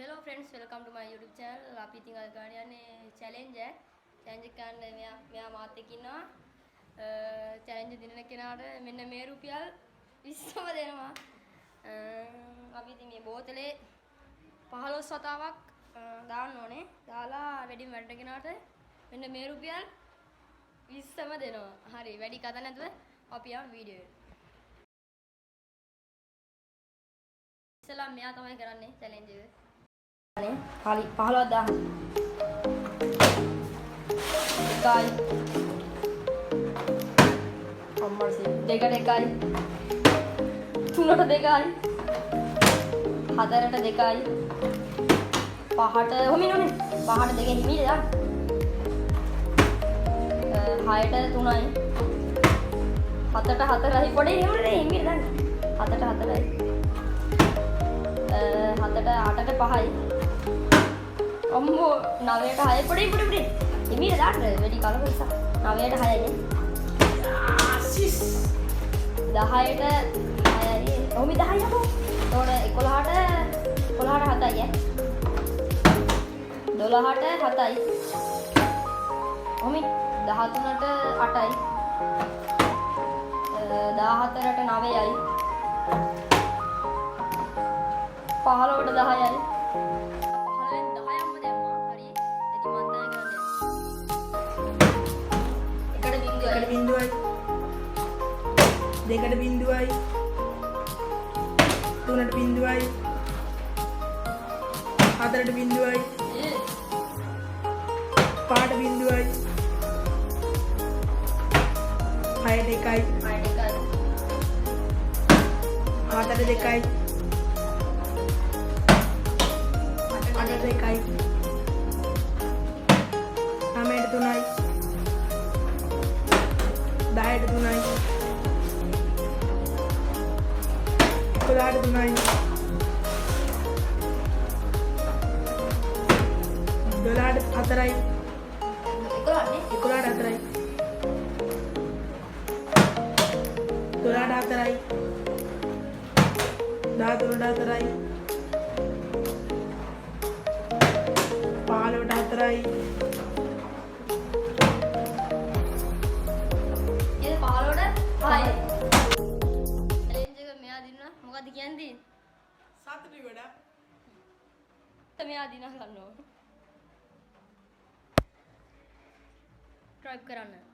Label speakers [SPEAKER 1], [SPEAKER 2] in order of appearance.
[SPEAKER 1] Hello friends, welcome to my YouTube channel. අපි ඉතින් අද ගන්න යන්නේ challenge එක. challenge එක ගන්න මෙයා මාත් එක්ක ඉන්නවා. challenge දිනන කෙනාට මෙන්න මේ රුපියල් 20ම දෙනවා. අපි ඉතින් මේ බෝතලේ 15 වතාවක් දාන්න ඕනේ. දාලා වැඩිම වැඩ කෙනාට මෙන්න මේ රුපියල් 20ම දෙනවා. හරි, වැඩි කතා නැතුව අපි යමු වීඩියෝ එකට. ඉස්සලා මෙයා තමයි කරන්නේ challenge එක. Kali 15 dah. Dekai. Ammar sih. Dekai. Tunata dekai. Hadarata dekai. Pahata homi none. Pahata deke himi dah. Hayata tunai. Hatata hatarai pode himi dah. Hatata hatarai. Hatata atata pahai. අම්මෝ 9ට 6 පොඩි එමීර දාන්න වැඩි කලක නිසා 9ට 6යි ආසිස් 10ට 6යි ඔහොම 10යි අපෝ එතකොට 11ට 7යි 12ට 7යි ඔහොම 13ට 8යි 14ට 9යි 15ට 10යි
[SPEAKER 2] බිඳුවයි දෙකට බිඳුවයි තුනට බිඳුවයි හතරට බිඳුවයි පහට බිඳුවයි හයට එකයි හතට දෙකයි අටට දෙකයි නවයට තුනයි 10ට 3යි 11ට 3යි 12ට 4යි 11ට 4යි 12ට 4යි 13ට 4යි 15ට 4යි
[SPEAKER 1] challenge එක මෙයා දිනුනා මොකද්ද කියන්නේ?
[SPEAKER 2] සතුටුයි ගොඩක්.
[SPEAKER 1] මෙයා දිනා ගන්නවා. subscribe කරන්න.